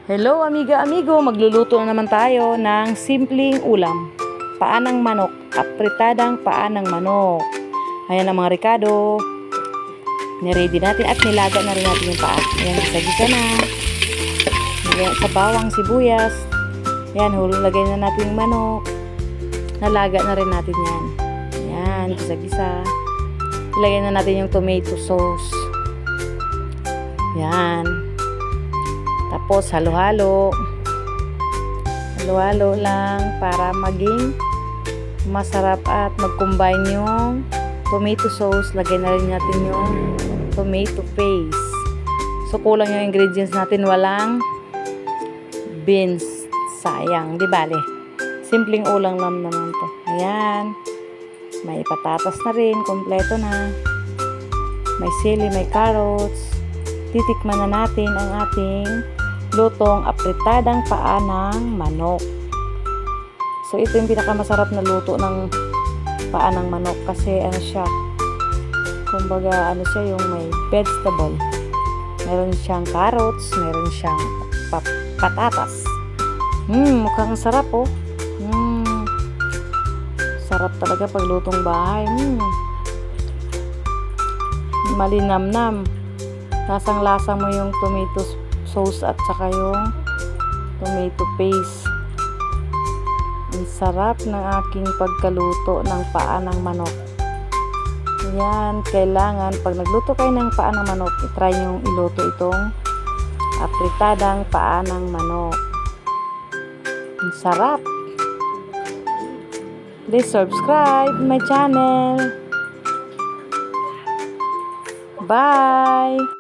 Hello amiga, amigo, magluluto na naman tayo ng simpleng ulam. Paa ng manok, apritadang paa ng manok. Ayan ang mga rekado. Niready natin at nilaga na rin natin yung paa. Ayan, gisa-gisa na. Ayan, sa bawang sibuyas. Ayan, lagay na natin yung manok. Nalaga na rin natin yan. Ayan, gisa-gisa. Ilagay na natin yung tomato sauce. Ayan. Tapos halo-halo. Halo-halo lang para maging masarap at mag-combine yung tomato sauce. Lagay na rin natin yung tomato paste. So kulang yung ingredients natin, walang beans. Sayang, di bale. Simpleng ulam lang naman to. Ayan. May patatas na rin, kompleto na. May sili, may carrots. Titikman na natin ang ating lutong apritadang paa ng manok. So ito yung pinakamasarap na luto ng paa ng manok kasi ano siya, kumbaga ano siya, yung may vegetable. Meron siyang carrots, meron siyang patatas. Mukhang sarap oh. Sarap talaga pag lutong bahay. Malinamnam. Lasang-lasa mo yung tomato sauce at saka yung tomato paste. Ang sarap ng aking pagkaluto ng paa ng manok. Ayan, kailangan pag nagluto kayo ng paa ng manok, itry nyo iluto itong apritadang paa ng manok. Ang sarap. Please subscribe my channel. Bye!